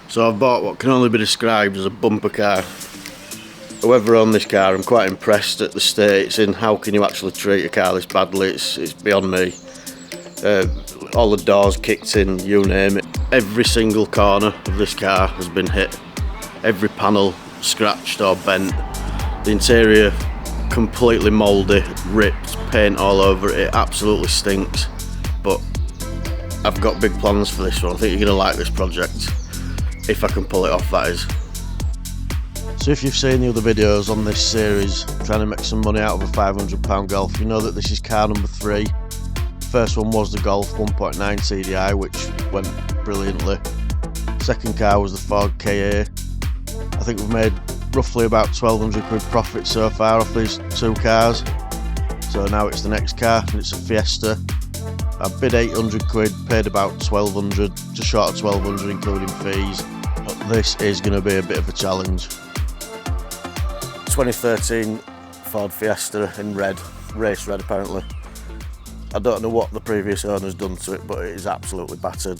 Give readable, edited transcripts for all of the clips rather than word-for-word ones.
So I've bought what can only be described as a bumper car. Whoever owned this car, I'm quite impressed at the state it's in. How can you actually treat a car this badly? It's beyond me. All the doors kicked in, you name it. Every single corner of this car has been hit. Every panel scratched or bent. The interior completely mouldy, ripped, paint all over it. It absolutely stinks. But I've got big plans for this one. I think you're going to like this project. If I can pull it off, that is. So if you've seen the other videos on this series, trying to make some money out of a £500 Golf, you know that this is car number 3. First one was the Golf 1.9 TDI, which went brilliantly. Second car was the Ford KA. I think we've made roughly about 1200 quid profit so far off these 2 cars. So now it's the next car, and it's a Fiesta. I bid 800 quid, paid about 1200, just short of 1200 including fees. But this is going to be a bit of a challenge. 2013 Ford Fiesta in red, race red apparently. I don't know what the previous owner's done to it, but it is absolutely battered.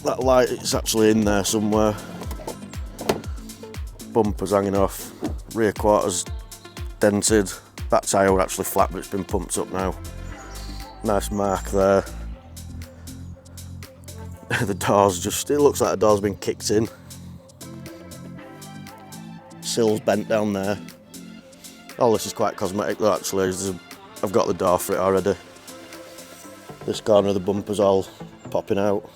That light is actually in there somewhere. Bumpers hanging off, rear quarters dented. That tyre were actually flat, but it's been pumped up now. Nice mark there. The door's just, it looks like the door's been kicked in. Sill's bent down there. All this is quite cosmetic though actually. I've got the door for it already. This corner of the bumper's all popping out.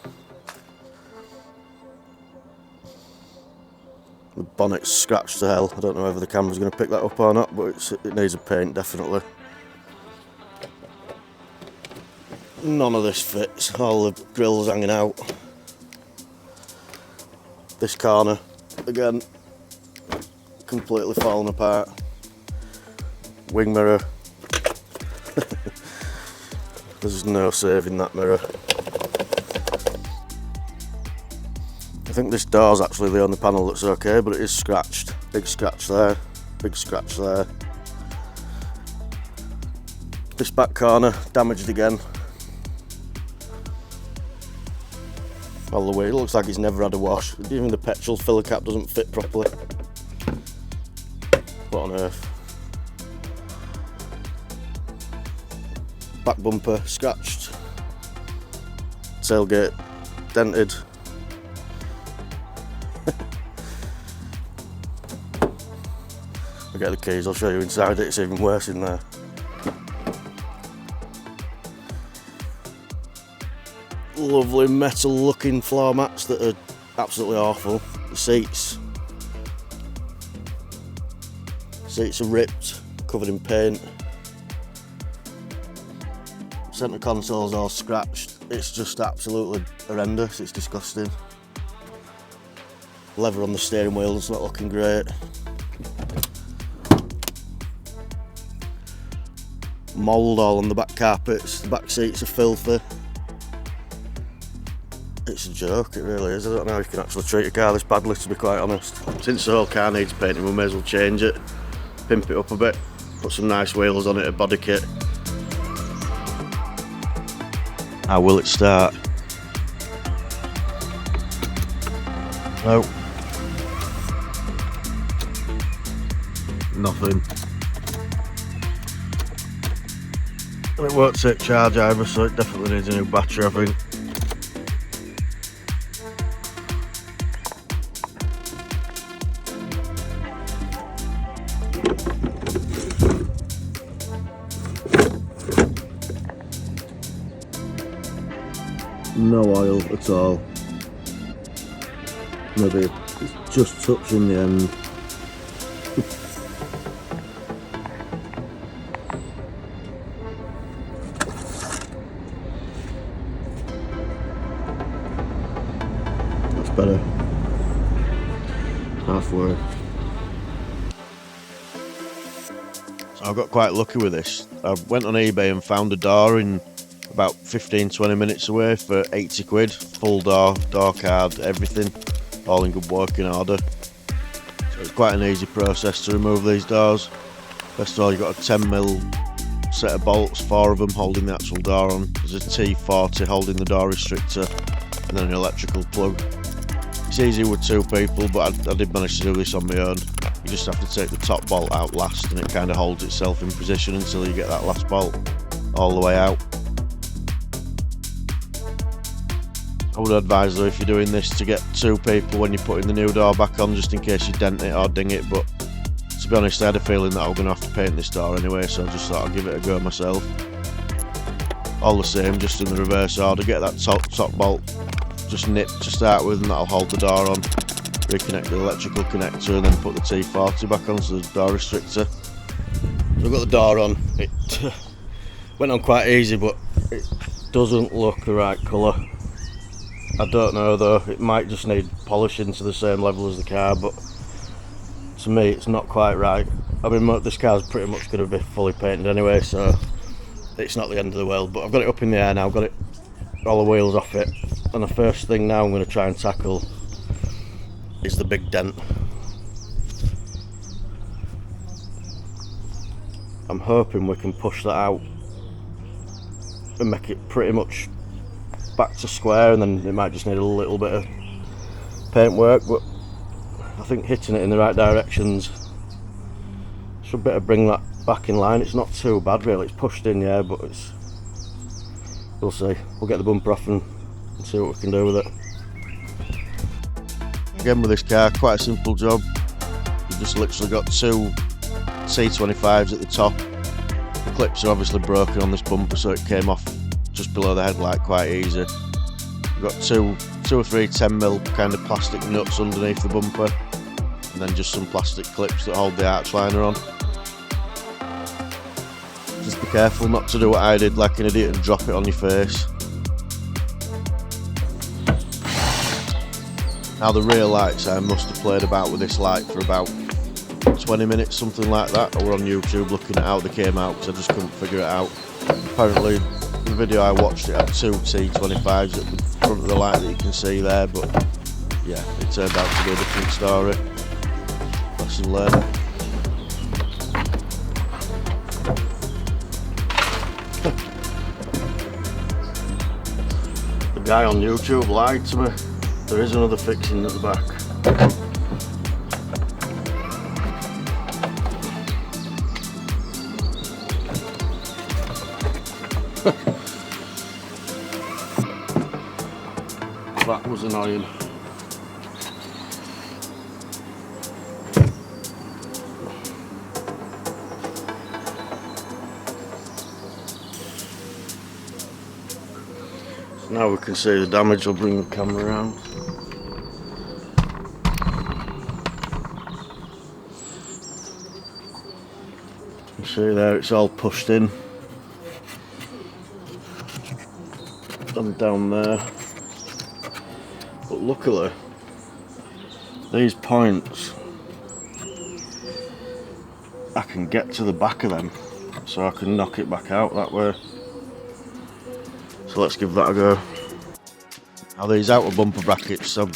The bonnet's scratched to hell. I don't know whether the camera's going to pick that up or not, but it needs a paint definitely. None of this fits. All the grills hanging out. This corner, again, completely fallen apart. Wing mirror. There's no saving that mirror. I think this door's actually the only panel that's okay, but it is scratched. Big scratch there, big scratch there. This back corner, damaged again. All the way, it looks like it's never had a wash. Even the petrol filler cap doesn't fit properly. What on earth? Back bumper scratched, tailgate dented. I'll get the keys, I'll show you inside it, it's even worse in there. Lovely metal looking floor mats that are absolutely awful. The seats are ripped, covered in paint. Centre console's all scratched. It's just absolutely horrendous, it's disgusting. Leather on the steering wheel, it's not looking great. Mould all on the back carpets, the back seats are filthy. It's a joke, it really is. I don't know how you can actually treat a car this badly, to be quite honest. Since the whole car needs painting, we may as well change it, pimp it up a bit, put some nice wheels on it, a Bodykit. How will it start? No. Nothing. And it won't take charge either, so it definitely needs a new battery, I think. No oil at all. Maybe it's just touching the end. That's better. Halfway. So I got quite lucky with this. I went on eBay and found a door in about 15-20 minutes away for 80 quid, full door card, everything, all in good working order. So it's quite an easy process to remove these doors. First of all, you've got a 10mm set of bolts, 4 of them holding the actual door on. There's a T40 holding the door restrictor, and then an electrical plug. It's It's easy with two people, but I did manage to do this on my own. You just have to take the top bolt out last, and it kind of holds itself in position until you get that last bolt all the way out. I would advise though, if you're doing this, to get two people when you're putting the new door back on, just in case you dent it or ding it. But to be honest, I had a feeling that I was going to have to paint this door anyway, so I just thought I'd give it a go myself. All the same, just in the reverse order, get that top bolt just nipped to start with, and that'll hold the door on. Reconnect the electrical connector and then put the T40 back on, so the door restrictor. So I've got the door on. It went on quite easy, but it doesn't look the right colour. I don't know though, it might just need polishing to the same level as the car, but to me it's not quite right. I mean, this car's pretty much going to be fully painted anyway, so it's not the end of the world. But I've got it up in the air now, I've got all the wheels off it, and the first thing now I'm going to try and tackle is the big dent. I'm hoping we can push that out and make it pretty much back to square, and then it might just need a little bit of paint work, but I think hitting it in the right directions should better bring that back in line. It's not too bad really, it's pushed in, yeah, but we'll see. We'll get the bumper off and see what we can do with it. Again with this car, quite a simple job. You've just literally got two T25s at the top. The clips are obviously broken on this bumper, so it came off just below the headlight quite easy. You've got two or three 10mm kind of plastic nuts underneath the bumper, and then just some plastic clips that hold the arch liner on. Just be careful not to do what I did like an idiot and drop it on your face. Now the rear lights, I must have played about with this light for about 20 minutes, something like that. I was on YouTube looking at how they came out because I just couldn't figure it out. Apparently the video I watched, it had two T25s at the front of the light that you can see there, but yeah, it turned out to be a different story. Lesson learned. The guy on YouTube lied to me. There is another fixing at the back. That was annoying. So now we can see the damage. I'll bring the camera around. You see there, it's all pushed in and down there. But luckily, these points, I can get to the back of them, so I can knock it back out that way. So let's give that a go. Now these outer bumper brackets, they're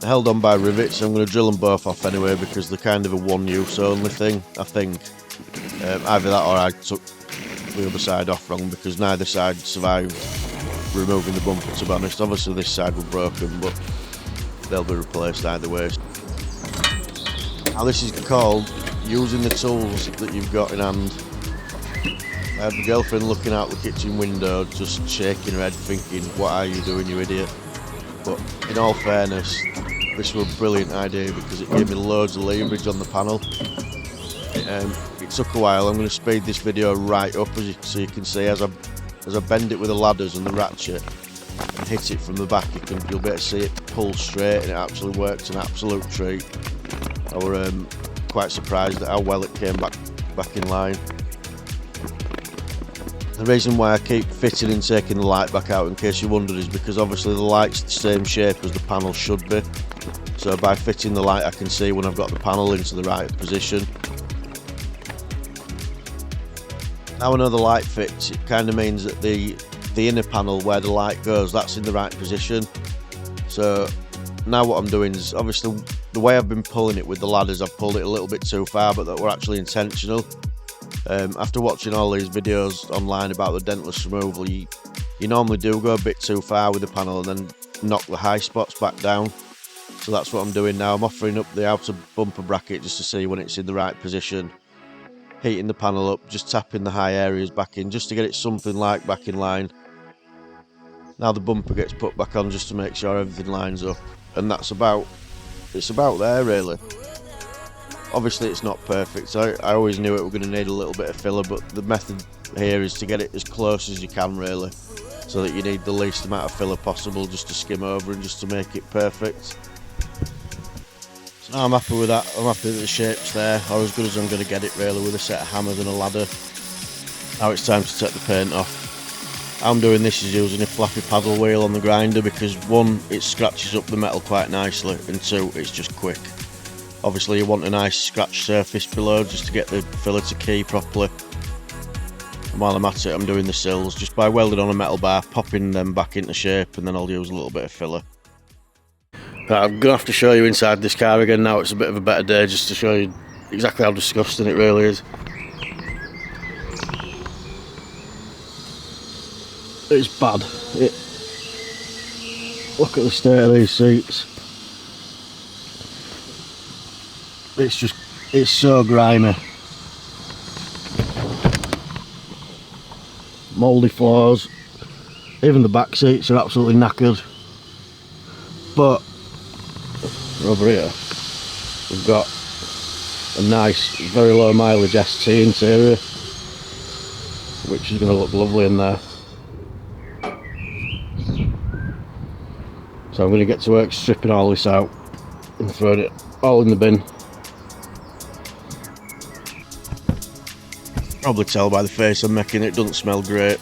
held on by rivets. I'm going to drill them both off anyway because they're kind of a one-use only thing, I think. Either that or I took the other side off wrong, because neither side survived removing the bumper, to be honest. Obviously this side was broken, but they'll be replaced either way. Now this is called using the tools that you've got in hand. I had my girlfriend looking out the kitchen window, just shaking her head thinking, what are you doing, you idiot? But in all fairness, this was a brilliant idea because it gave me loads of leverage on the panel. It took a while. I'm going to speed this video right up so you can see as I bend it with the ladders and the ratchet and hit it from the back, you'll be able to see it pull straight, and it actually worked an absolute treat. I was quite surprised at how well it came back in line. The reason why I keep fitting and taking the light back out, in case you wondered, is because obviously the light's the same shape as the panel should be. So by fitting the light I can see when I've got the panel into the right position. Now I know the light fits, it kind of means that the inner panel where the light goes, that's in the right position. So now what I'm doing is, obviously the way I've been pulling it with the ladders, I've pulled it a little bit too far, but that were actually intentional. After watching all these videos online about the dentless removal, you normally do go a bit too far with the panel and then knock the high spots back down. So that's what I'm doing now. I'm offering up the outer bumper bracket just to see when it's in the right position. Heating the panel up, just tapping the high areas back in just to get it something like back in line. Now the bumper gets put back on just to make sure everything lines up, and it's about there really. Obviously it's not perfect, so I always knew it were going to need a little bit of filler, but the method here is to get it as close as you can really, so that you need the least amount of filler possible just to skim over and just to make it perfect. So now I'm happy with that. I'm happy that the shape's there, or as good as I'm going to get it really, with a set of hammers and a ladder. Now it's time to take the paint off. How I'm doing this is using a flappy paddle wheel on the grinder because one, it scratches up the metal quite nicely, and two, it's just quick. Obviously you want a nice scratch surface below just to get the filler to key properly. And while I'm at it, I'm doing the sills just by welding on a metal bar, popping them back into shape, and then I'll use a little bit of filler. Right, I'm going to have to show you inside this car again now. It's a bit of a better day just to show you exactly how disgusting it really is. It's bad. Look at the state of these seats. It's so grimy. Mouldy floors. Even the back seats are absolutely knackered. But over here we've got a nice, very low mileage ST interior, which is going to look lovely in there. So I'm going to get to work stripping all this out and throwing it all in the bin. Probably tell by the face I'm making, it doesn't smell great,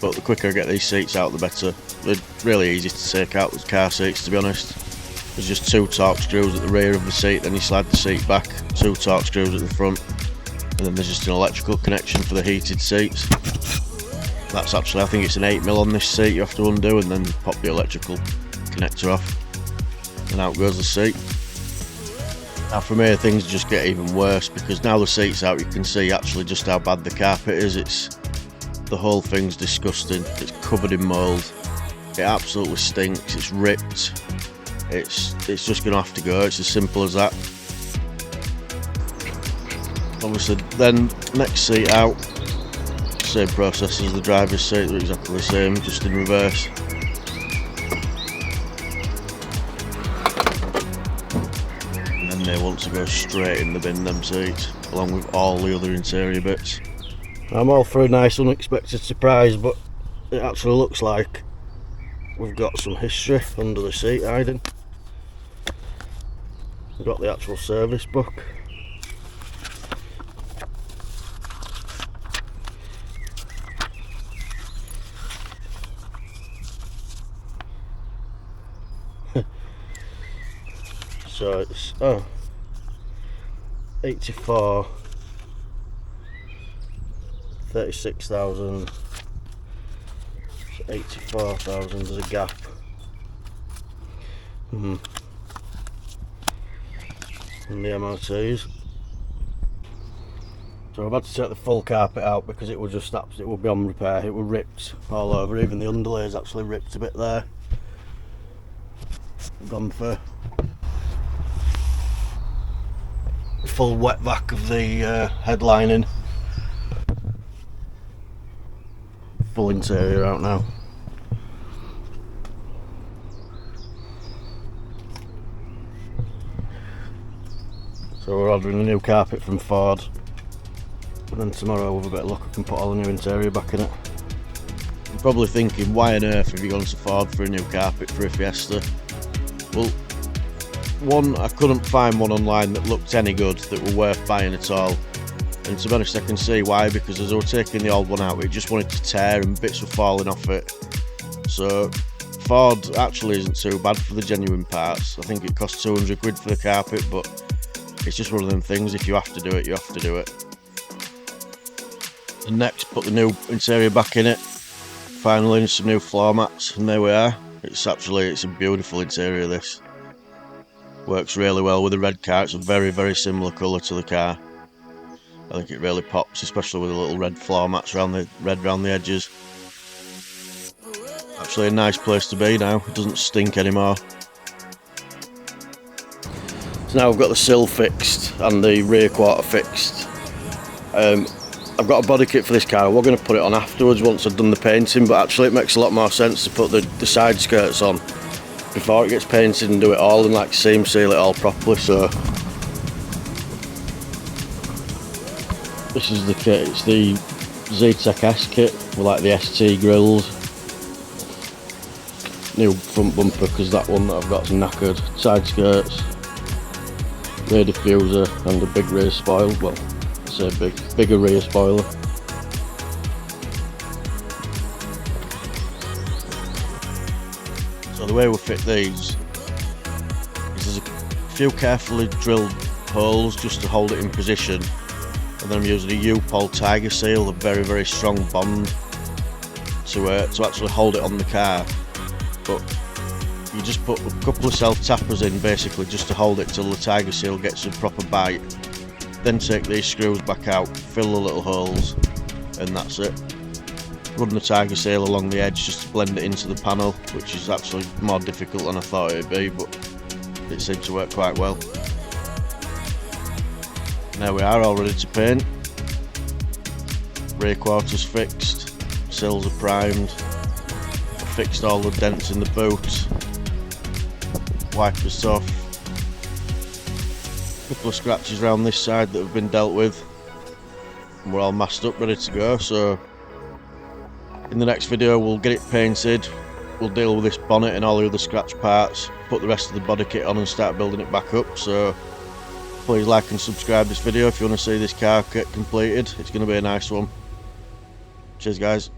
but the quicker I get these seats out the better. They're really easy to take out, with car seats to be honest. There's just 2 torque screws at the rear of the seat, then you slide the seat back, 2 torque screws at the front, and then there's just an electrical connection for the heated seats. That's actually, I think it's an 8mm on this seat you have to undo, and then pop the electrical connector off, and out goes the seat. Now from here things just get even worse, because now the seat's out you can see actually just how bad the carpet is. The whole thing's disgusting. It's covered in mould. It absolutely stinks. It's ripped. It's just gonna have to go. It's as simple as that. Obviously then next seat out, same process as the driver's seat, they're exactly the same, just in reverse. They want to go straight in the bin, them seats, along with all the other interior bits. I'm all for a nice unexpected surprise, but it actually looks like we've got some history under the seat hiding. We've got the actual service book. So it's 84, 36,000, 84,000, there's a gap. And the MOTs. So I've had to take the full carpet out because it was just absolutely beyond repair. It was ripped all over, even the underlay's actually ripped a bit there. Gone for full wet vac of the headlining. Full interior out now. So we're ordering a new carpet from Ford, and then tomorrow with a bit of luck I can put all the new interior back in it. You're probably thinking, why on earth have you gone to Ford for a new carpet for a Fiesta? Well, one, I couldn't find one online that looked any good, that were worth buying at all. And to be honest, I can see why, because as I was taking the old one out, it just wanted to tear and bits were falling off it. So Ford actually isn't too bad for the genuine parts. I think it costs 200 quid for the carpet, but it's just one of them things, if you have to do it, you have to do it. And next, put the new interior back in it. Finally, some new floor mats, and there we are. It's a beautiful interior, this. Works really well with the red car. It's a very, very similar colour to the car. I think it really pops, especially with the little red floor mats around the edges. Actually a nice place to be now. It doesn't stink anymore. So now I've got the sill fixed and the rear quarter fixed. I've got a body kit for this car. We're going to put it on afterwards once I've done the painting, but actually it makes a lot more sense to put the side skirts on before it gets painted and do it all and like seam seal it all properly. So this is the kit. It's the Zetec S kit with like the ST grills. New front bumper because that one that I've got is knackered. Side skirts, rear diffuser and a big rear spoiler. Well, I say bigger rear spoiler. So the way we fit these is there's a few carefully drilled holes just to hold it in position, and then I'm using a U-Pol Tiger Seal, a very strong bond to actually hold it on the car. But you just put a couple of self tappers in basically just to hold it till the Tiger Seal gets a proper bite. Then take these screws back out, fill the little holes, and that's it. Run the Tiger Seal along the edge just to blend it into the panel, which is actually more difficult than I thought it would be, but it seemed to work quite well. Now we are all ready to paint. Rear quarters fixed, sills are primed, fixed all the dents in the boot, wipers off, a couple of scratches around this side that have been dealt with, and we're all masked up ready to go. So in the next video we'll get it painted, we'll deal with this bonnet and all the other scratch parts, put the rest of the body kit on and start building it back up. So please like and subscribe this video if you want to see this car get completed. It's going to be a nice one. Cheers guys.